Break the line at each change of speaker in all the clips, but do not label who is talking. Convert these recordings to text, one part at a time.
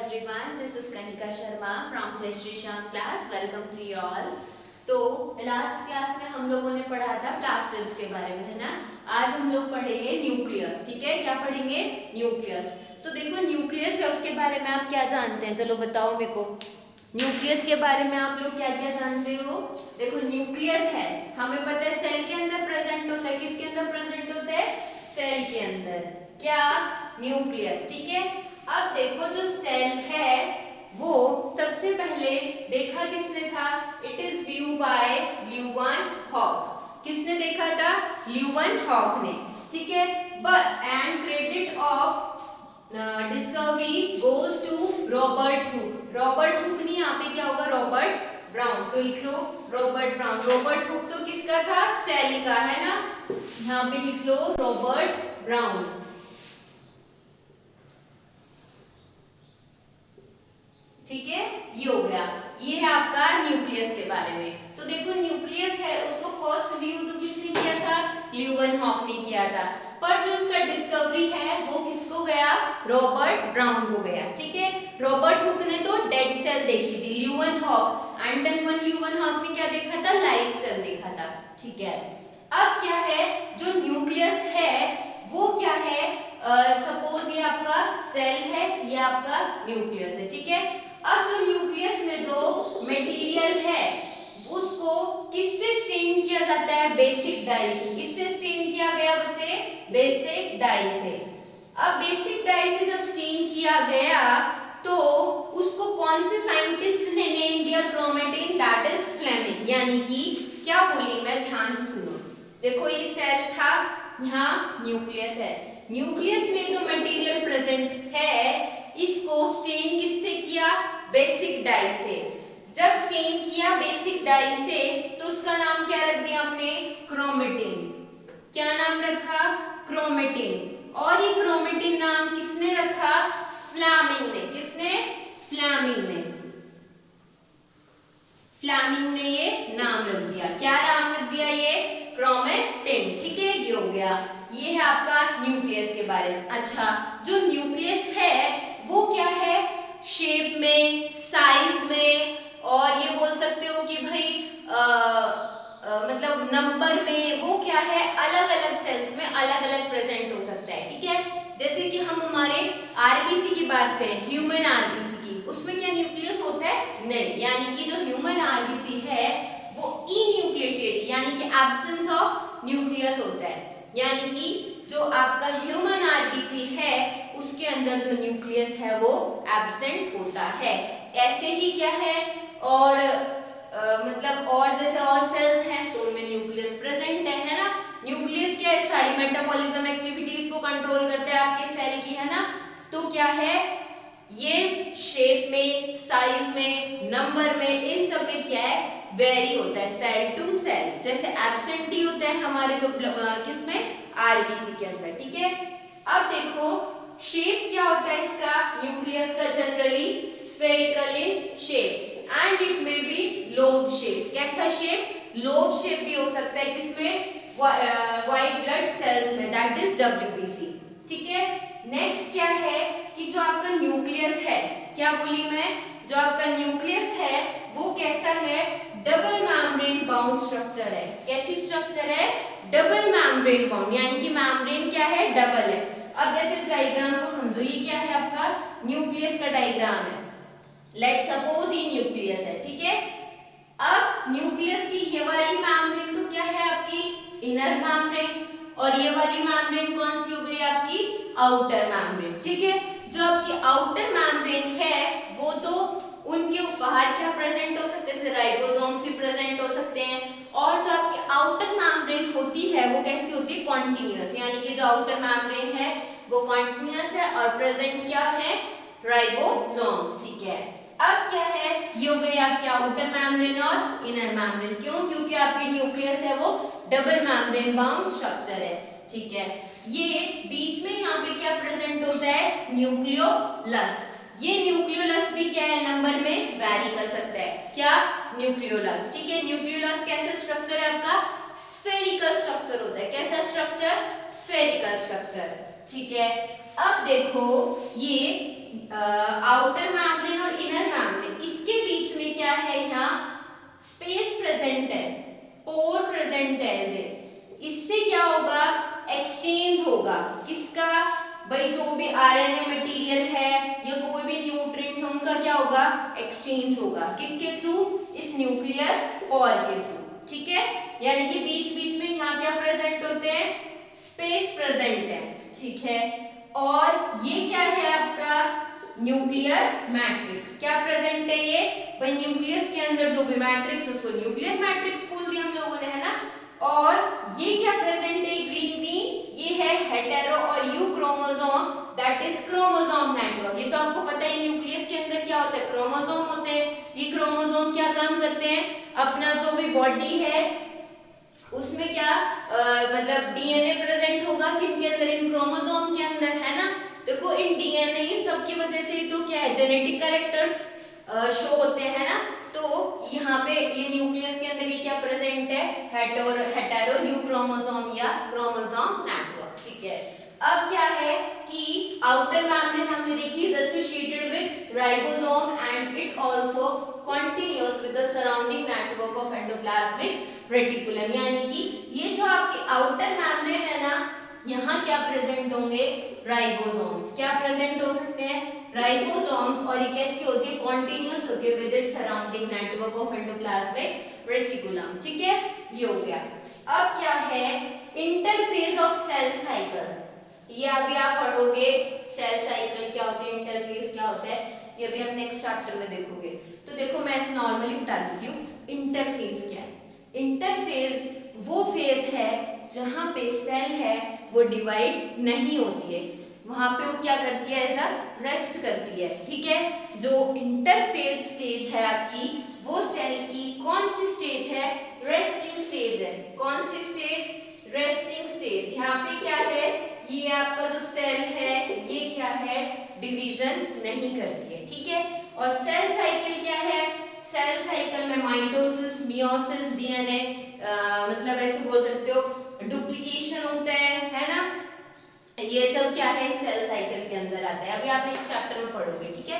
everyone, this is Kanika Sharma from Jai Shri Shyam class. Welcome to you all. तो last class में हम लोगों ने पढ़ा था प्लास्टिड्स के बारे में, है ना। आज हम लोग पढ़ेंगे न्यूक्लियस। ठीक है, क्या पढ़ेंगे? न्यूक्लियस। तो देखो न्यूक्लियस है, उसके बारे में आप क्या जानते हैं? चलो बताओ मेरे को, न्यूक्लियस के बारे में आप लोग क्या क्या जानते हो? देखो न्यूक्लियस है, हमें पता है सेल के अंदर प्रेजेंट होता है। किसके अंदर प्रेजेंट होता है? सेल के अंदर। क्या? न्यूक्लियस। ठीक है, अब देखो जो सेल है वो सबसे पहले देखा किसने था? It is view by Leeuwenhoek. किसने देखा था? ल्यूवेनहॉक ने। ठीक है, but and credit of discovery goes to Robert Hooke. Robert Hooke नहीं, यहाँ पे क्या होगा? Robert Brown. तो लिख लो रॉबर्ट ब्राउन। रॉबर्ट हुक तो किसका था? सेल का, है ना। यहाँ पे लिख लो रॉबर्ट ब्राउन। ठीक है, ये हो गया। ये है आपका न्यूक्लियस के बारे में। तो देखो न्यूक्लियस है, उसको फर्स्ट व्यू तो किसने किया था? ल्यूवेनहॉक ने किया था। पर जो उसका डिस्कवरी है वो किसको गया? रॉबर्ट ब्राउन को गया। ठीक है, रॉबर्ट हुक ने तो डेड सेल देखी थी, ल्यूवेनहॉक एंटन वन ल्यूवेनहॉक ने क्या देखा था? लाइव सेल देखा था। ठीक है, अब क्या है, जो न्यूक्लियस है वो क्या है? सपोज ये आपका सेल है, ये आपका न्यूक्लियस है। ठीक है, अब जो न्यूक्लियस में जो मटेरियल है उसको किससे स्टेन किया जाता है? बेसिक डाई से। किससे स्टेन किया गया बच्चे? बेसिक डाई से। अब बेसिक डाई से जब स्टेन किया गया तो उसको कौन से साइंटिस्ट ने नेम दिया? Chromatin, that is Fleming. यानी कि क्या बोली मैं, ध्यान से सुनो। देखो ये सेल था, यहाँ न्यूक्लियस है। न्यूक्लियस में जो मटेरियल प्रेजेंट है इसको स्टेन किससे किया? बेसिक डाई से। जब स्टेन किया बेसिक डाई से तो उसका नाम क्या रख दिया हमने? क्रोमेटिन। क्या नाम रखा? क्रोमेटिन। और ये क्रोमेटिन नाम किसने रखा? फ्लेमिंग ने। किसने? फ्लेमिंग ने। फ्लेमिंग ने ये नाम रख दिया। क्या नाम रख दिया? ये क्रोमेटिन। ठीक है, ये हो गया। ये है आपका न्यूक्लियस के बारे में। अच्छा, जो न्यूक्लियस है वो क्या है? शेप में, साइज में, और ये बोल सकते हो कि भाई मतलब नंबर में, वो क्या है? अलग अलग सेल्स में अलग अलग प्रेजेंट हो सकता है। ठीक है, जैसे कि हम हमारे आरबीसी की बात करें, ह्यूमन आरबीसी की, उसमें क्या न्यूक्लियस होता है? नहीं। यानी कि जो ह्यूमन आरबीसी है वो इन्यूक्लिएटेड यानी कि एब्सेंस ऑफ न्यूक्लियस होता है। यानी कि जो आपका ह्यूमन आरबीसी है उसके अंदर जो न्यूक्लियस है वो एब्सेंट होता है। ऐसे ही क्या है, और मतलब और जैसे और सेल्स हैं तो उनमें न्यूक्लियस प्रेजेंट है ना। न्यूक्लियस क्या है? सारी मेटाबॉलिज्म एक्टिविटीज को कंट्रोल करता है आपके सेल की, है ना। तो क्या है, ये शेप में, साइज में, नंबर में, इन सब में क्या है? वेरी होता है सेल टू सेल। जैसे एब्सेंट ही होता है हमारे तो किसमें? आरबीसी के अंदर। ठीक है, अब देखो शेप क्या होता है इसका? न्यूक्लियस का generally spherical in shape and it may be lobe shape. कैसा शेप? लोब शेप भी हो सकता है। किसमें? व्हाइट ब्लड सेल्स में, दैट इज डब्ल्यूबीसी। ठीक है, नेक्स्ट क्या है कि जो आपका न्यूक्लियस है, क्या बोली मैं? जो आपका न्यूक्लियस है वो कैसा है? डबल मेम्ब्रेन बाउंड स्ट्रक्चर है। कैसी स्ट्रक्चर है? डबल मेम्ब्रेन बाउंड, यानी कि मेम्ब्रेन क्या है? डबल है। अब जैसे इस डायग्राम को समझो, ये क्या है? आपका न्यूक्लियस का डायग्राम है। लेट सपोज ये न्यूक्लियस है। ठीक है, अब न्यूक्लियस की ये वाली मेम्ब्रेन तो क्या है? आपकी इनर मेम्ब्रेन, और ये वाली मेम्ब्रेन कौन सी हो गई? आपकी आउटर मेम्ब्रेन। ठीक है, जो आपकी आउटर मेम्ब्रेन है वो तो उनके बाहर क्या प्रेजेंट हो सकते हैं? जैसे राइबोसोम्स भी प्रेजेंट हो सकते हैं। और जो आपकी आउटर मेम्ब्रेन होती है वो कैसी होती है? कॉन्टिन्यूअस। यानी कि जो आउटर मेम्ब्रेन है वो कॉन्टिन्यूअस है और प्रेजेंट क्या है? राइबोसोम्स। ठीक है, अब क्या है, ये हो गई आपकी आउटर मेम्ब्रेन और इनर मेम्ब्रेन। क्यों? क्योंकि आपकी न्यूक्लियस है वो डबल मेम्ब्रेन बाउंड स्ट्रक्चर है। ठीक है, ये बीच में यहाँ पे क्या प्रेजेंट होता है? न्यूक्लियोलस। ये न्यूक्लियोलस भी क्या है? नंबर में वैरी कर सकता है। क्या? न्यूक्लियोलस। ठीक है, न्यूक्लियोलस कैसा स्ट्रक्चर है आपका? स्फेरिकल स्ट्रक्चर होता है। कैसा स्ट्रक्चर? Spherical structure. ठीक है, अब देखो ये आउटर मेम्ब्रेन और इनर मेम्ब्रेन, इसके बीच में क्या है, यहाँ स्पेस प्रेजेंट है, पोर प्रेजेंट है ऐसे। इससे क्या होगा, एक्सचेंज होगा किसका, भाई जो भी आरएनए मटेरियल है या कोई भी न्यूट्रिएंट्स उनका क्या होगा, एक्सचेंज होगा किसके थ्रू, इस न्यूक्लियर पोर के थ्रू। ठीक है, यानी कि बीच बीच में यहाँ क्या प्रेजेंट होते हैं, स्पेस प्रेजेंट है। ठीक है, और ये क्या है आपका न्यूक्लियर मैट्रिक्स, क्या प्रेजेंट है ये, भाई न्यूक्लियस के अंदर जो भी मैट्रिक्स उसको न्यूक्लियर मैट्रिक्स बोल दिया हम लोगों ने, है ना। और ये क्या प्रेजेंट है ग्रीन ग्रीन, ये है हेटेरो और you chromosome, that is chromosome network. ये तो आपको पता है न्यूक्लियस के अंदर क्या होता है, क्रोमोसोम होते हैं। ये क्रोमोसोम क्या काम करते हैं, अपना जो भी बॉडी है उसमें क्या मतलब डीएनए प्रेजेंट होगा किनके अंदर, इन क्रोमोसोम के अंदर, है ना। देखो इन डीएनए इन सब की वजह से तो क्या है, जेनेटिक कैरेक्टर्स शो होते हैं ना। तो यहाँ पे ये न्यूक्लियस के अंदर ये क्या प्रेजेंट है, हेटेरो यू क्रोमोसोम या क्रोमोसोम नेटवर्क। ठीक है, अब क्या है कि आउटर मेम्ब्रेन हमने देखी is associated with ribosome and it also continuous with the surrounding network of endoplasmic reticulum. यानी कि ये जो आपके आउटर मेम्ब्रेन है ना, यहाँ क्या प्रेजेंट होंगे, राइबोसोम्स। क्या प्रेजेंट हो सकते हैं, राइबोसोम्स, और ये कैसी होती है, कॉन्टिन्यूअस होती है with its surrounding network of endoplasmic reticulum. ठीक है, ये हो गया। अब क्या है, इंटरफेज ऑफ सेल साइकिल, ये अभी आप पढ़ोगे, सेल साइकिल क्या होती है, इंटरफेज क्या होता है, ये भी आप नेक्स्ट चैप्टर में देखोगे। तो देखो मैं ऐसे नॉर्मली बता देती हूँ, इंटरफेज क्या है। इंटरफेज वो फेज है जहां पे सेल है वो डिवाइड नहीं होती है, वहां पे वो क्या करती है, ऐसा रेस्ट करती है। ठीक है, जो इंटरफेज स्टेज है आपकी, वो सेल की कौन सी स्टेज है, रेस्टिंग स्टेज है। कौन सी स्टेज, रेस्टिंग स्टेज। यहाँ पे क्या है, ये आपका जो सेल है ये क्या है, डिवीजन नहीं करती है। ठीक है, और सेल साइकिल क्या है, सेल साइकिल में माइटोसिस, मियोसिस, डीएनए मतलब ऐसे बोल सकते हो डुप्लीकेशन होता है ना। ये सब क्या है, सेल साइकिल के अंदर आता है, अभी आप नेक्स्ट चैप्टर में पढ़ोगे। ठीक है,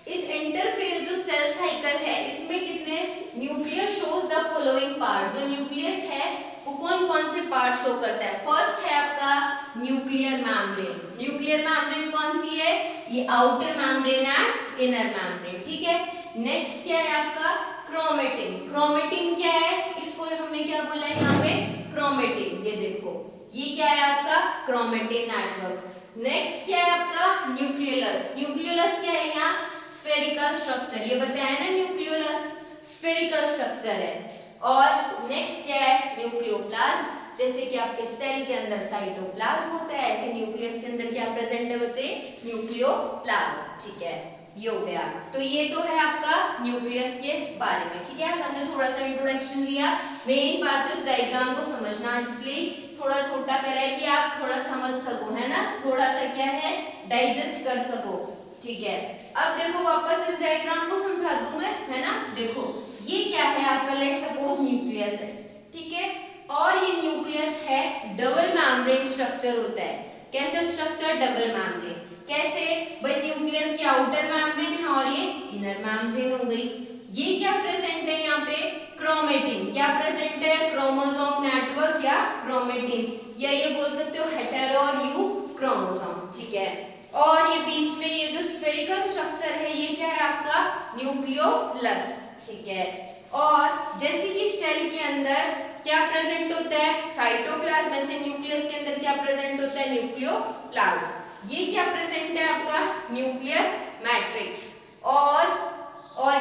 इस इंटरफेज जो सेल साइकिल है इसमें कितने, nucleus shows the following part. जो न्यूक्लियस है वो कौन कौन से पार्ट शो करता है, फर्स्ट है आपका न्यूक्लियर मेम्ब्रेन। न्यूक्लियर मेम्ब्रेन कौन सी है, ये outer membrane and inner membrane. ठीक है, नेक्स्ट क्या है आपका क्रोमेटिन। क्रोमेटिन क्या है, इसको हमने क्या बोला है यहाँ पे, क्रोमेटिन। ये देखो ये क्या है आपका क्रोमेटिन नेटवर्क। नेक्स्ट क्या है आपका न्यूक्लियोलस। न्यूक्लियोलस क्या है, यहाँ स्फेरिकल स्ट्रक्चर, ये बताया ना, न्यूक्लियोलस स्फेरिकल स्ट्रक्चर है। और नेक्स्ट क्या है, न्यूक्लियोप्लाज्म। जैसे कि आपके सेल के अंदर साइटोप्लाज्म होता है, ऐसे न्यूक्लियस के अंदर क्या प्रेजेंट है बच्चे, न्यूक्लियोप्लाज्म। ठीक है, ये हो गया। तो ये तो है आपका न्यूक्लियस के बारे में। ठीक है, हमने थोड़ा सा इंट्रोडक्शन लिया, मेन बात है उस डायग्राम को समझना, इसलिए थोड़ा छोटा करा है कि आप थोड़ा समझ सको, है ना, थोड़ा सा क्या है डाइजेस्ट कर सको। ठीक है, अब देखो वापस इस डायग्राम को समझा दूं मैं, है ना। देखो ये क्या है आपका, लेट सपोज न्यूक्लियस है। ठीक है, और ये न्यूक्लियस है डबल मेम्ब्रेन स्ट्रक्चर होता है। कैसे स्ट्रक्चर, डबल मेम्ब्रेन। कैसे, भाई न्यूक्लियस की आउटर मेम्ब्रेन है और ये इनर मेम्ब्रेन हो गई। ये क्या प्रेजेंट है यहाँ पे, क्रोमेटिन। क्या प्रेजेंट है, क्रोमोसोम नेटवर्क या क्रोमेटिन, या ये बोल सकते हो हेटेरो और यू क्रोमोसोम। ठीक है, और ये बीच में ये जो स्फेरिकल स्ट्रक्चर है ये क्या है आपका न्यूक्लियोलस। ठीक है, और जैसे कि सेल के अंदर क्या प्रेजेंट होता है, साइटोप्लाज्म, ऐसे न्यूक्लियस के अंदर क्या प्रेजेंट होता है, न्यूक्लियोप्लाज्म। ये क्या प्रेजेंट है आपका न्यूक्लियर मैट्रिक्स। और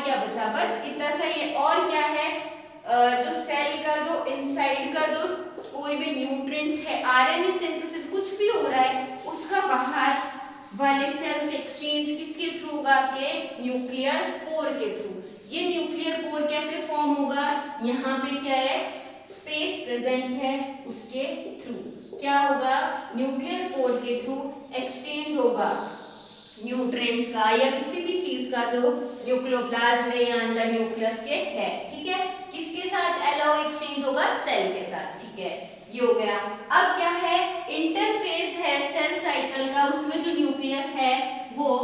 क्या बचा, बस इतना सा ही। और क्या है, जो सेल का जो इनसाइड का जो कोई भी न्यूट्रिएंट है, आरएनए सिंथेसिस कुछ भी हो रहा है, उसका बाहर वाले सेल से एक्सचेंज किसके थ्रू होगा, आपके न्यूक्लियर पोर के थ्रू। ये न्यूक्लियर पोर कैसे फॉर्म होगा, यहाँ पे क्या है स्पेस प्रेजेंट है, उसके थ्रू क्या होगा, न्यूक्लियर पोर के थ्रू एक्सचेंज होगा न्यूट्रिएंट्स का या किसी भी चीज का जो न्यूक्लियोप्लाज्म में या अंदर न्यूक्लियस के है। ठीक है, किसके साथ अलाउ एक्सचेंज होगा, सेल के साथ। ठीक है, ये हो गया। अब क्या है, इंटरफेज है सेल साइकिल का, उसमें जो न्यूक्लियस है वो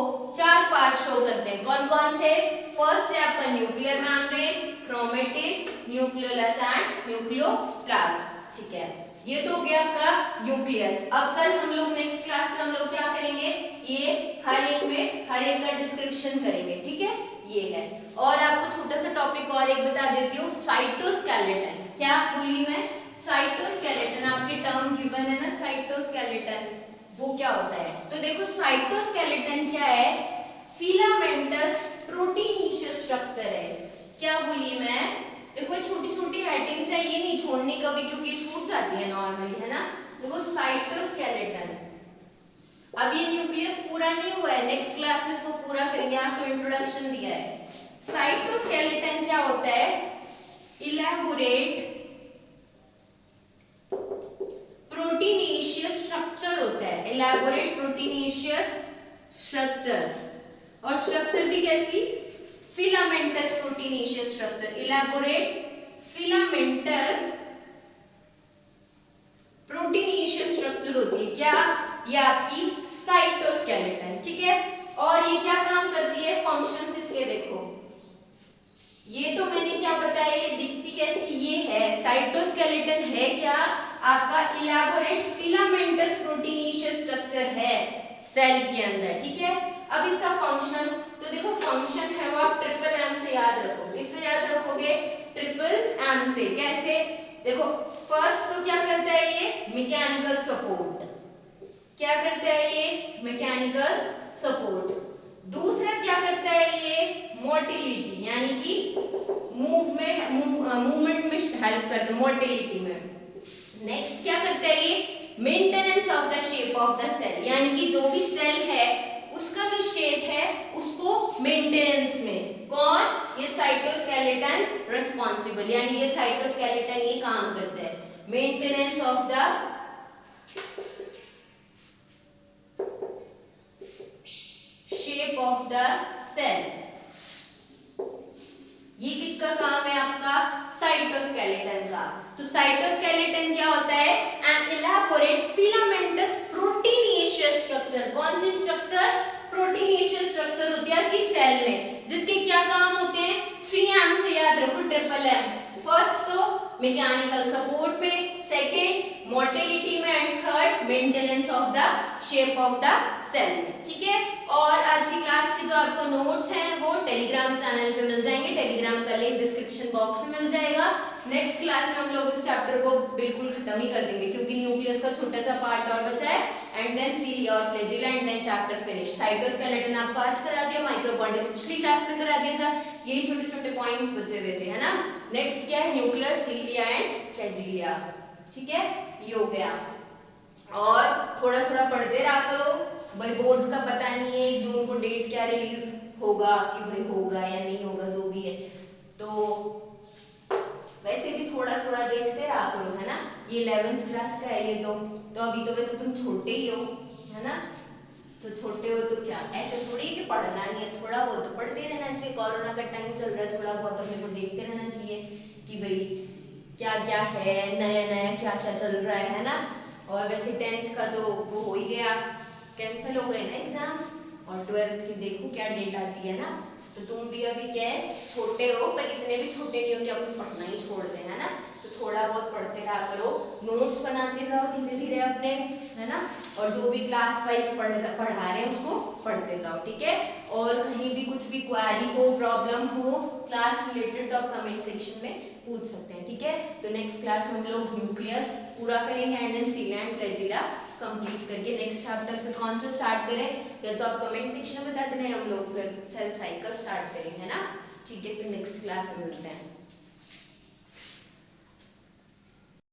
4 पार्ट शो करते हैं। कौन कौन से? फर्स्ट है आपका nuclear membrane, chromatin, nucleolus and nucleoplasm. ठीक है, ये तो हो गया आपका न्यूक्लियस। अब कल हम लोग नेक्स्ट क्लास में हम लोग क्या करेंगे, ये हर एक का डिस्क्रिप्शन करेंगे। ठीक है, ये है। और आपको छोटा सा टॉपिक और एक बता देती हूँ, साइटोस्केलेटन। क्या बोली मैं? साइटोस्केलेटन। आपके टर्म गिवन है ना साइटोस्केलेटन, वो क्या होता है? तो देखो साइटोस्केलेटन क्या है? फिलामेंटस प्रोटीनिशियस स्ट्रक्चर है। क्या बोली मैं? देखो छोटी छोटी हेडिंग्स है, ये नहीं छोड़नी कभी क्योंकि छूट जाती है नॉर्मली, है ना। देखो साइटोस्केलेटन, अब ये न्यूक्लियस पूरा नहीं हुआ है, नेक्स्ट क्लास में इसको पूरा करेंगे। आज तो इंट्रोडक्शन दिया है। साइटोस्केलेटन क्या होता है? इलैबोरेट प्रोटीनेशियस स्ट्रक्चर होता है, इलैबोरेट प्रोटीनेशियस स्ट्रक्चर। और स्ट्रक्चर भी कैसी? Filamentous proteinaceous structure, elaborate filamentous proteinaceous structure होती है। क्या? ये आपकी साइटोस्केलेटन। ठीक है, और ये क्या काम करती है? फंक्शंस इसके देखो, ये तो मैंने क्या बताया, ये दिखती कैसी? ये है साइटोस्केलेटन। है क्या? आपका इलैबोरेट फिलामेंटस प्रोटीनेशियस स्ट्रक्चर है सेल के अंदर। ठीक है, अब इसका फंक्शन तो देखो, फंक्शन है वो आप ट्रिपल एम से याद रखोगे। इससे याद रखोगे ट्रिपल एम से। कैसे? देखो फर्स्ट तो क्या करता है ये? Mechanical support. क्या करता है ये? Mechanical support. दूसरा क्या करता है ये? मोटिलिटी, यानी कि मूवमेंट में हेल्प करता है, मोटिलिटी में। नेक्स्ट क्या करता है ये? Maintenance of the shape of the cell, यानी कि जो भी सेल है उसका जो शेप है उसको मेंटेनेंस में कौन? ये साइटोस्केलेटन रिस्पॉन्सिबल, यानी ये साइटोस्केलेटन ये काम करता है maintenance of the shape of the cell. ये किसका काम है? आपका साइटोस्केलेटन का। तो साइटोस्केलेटन क्या होता है? An elaborate filamentous proteinaceous structure. कौन सी स्ट्रक्चर? प्रोटीनेशियस स्ट्रक्चर होती है आपकी सेल में, जिसके क्या काम होते हैं? 3M से याद रखो, ट्रिपल एम। फर्स्ट तो मैकेनिकल सपोर्ट में, सेकंड मोटिलिटी में, and third maintenance of the shape of the cell में। ठीक है, और आज की क्लास के जो आपको नोट्स हैं वो टेलीग्राम चैनल पे मिल जाएंगे। टेलीग्राम का लिंक डिस्क्रिप्शन बॉक्स में मिल जाएगा। नेक्स्ट क्लास में हम लोग इस चैप्टर को बिल्कुल खत्म ही कर देंगे क्योंकि न्यूक्लियस का छोटा सा पार्ट और बचा है, एंड देन सीलिया और flagella, and then chapter finish. Cytoskeleton आपको आज करा दिया, माइक्रोबॉडीज पिछली क्लास में करा दिया था, यही छोटे छोटे पॉइंट्स बचे हुए थे, है ना। नेक्स्ट क्या है? Nucleus, सीलिया and flagella. ठीक है, ये हो गया। और थोड़ा थोड़ा पढ़ते रहा करो भाई, बोर्ड्स का पता नहीं है 1 जून को डेट क्या रिलीज होगा कि भाई होगा या नहीं होगा, जो भी है। तो वैसे भी थोड़ा थोड़ा देखते रहा करो, है ना। ये 11th क्लास का है ये तो अभी तो वैसे तुम छोटे ही हो, है ना। तो छोटे हो तो क्या ऐसे थोड़ी कि पढ़ना नहीं है, थोड़ा बहुत तो पढ़ते रहना चाहिए। कोरोना का टाइम चल रहा है, थोड़ा बहुत अपने को देखते रहना चाहिए कि भाई क्या क्या है, नया नया क्या क्या चल रहा है ना। और वैसे 10th का तो वो हो ही गया, कैंसिल हो गए ना एग्जाम्स, और 12th की देखो क्या डेट आती है ना। तो तुम भी अभी क्या है, छोटे हो, पर इतने भी छोटे नहीं हो कि अपन पढ़ना ही छोड़ दें, है ना। तो थोड़ा बहुत पढ़ते रहा करो, नोट्स बनाते जाओ धीरे धीरे अपने, है ना। और जो भी क्लास वाइज पढ़ा रहे हैं उसको पढ़ते जाओ, ठीक है। और कहीं भी कुछ भी क्वेरी हो, प्रॉब्लम हो क्लास रिलेटेड, तो आप कमेंट सेक्शन में पूछ सकते हैं, ठीक है। तो नेक्स्ट क्लास में हम लोग न्यूक्लियस पूरा करेंगे, and then cilia and flagella complete करके नेक्स्ट चैप्टर फिर कौन सा स्टार्ट करें, या तो आप कमेंट सेक्शन में बता देना, हम लोग फिर सेल साइकिल स्टार्ट करेंगे, है ना। ठीक है, फिर नेक्स्ट क्लास में मिलते हैं।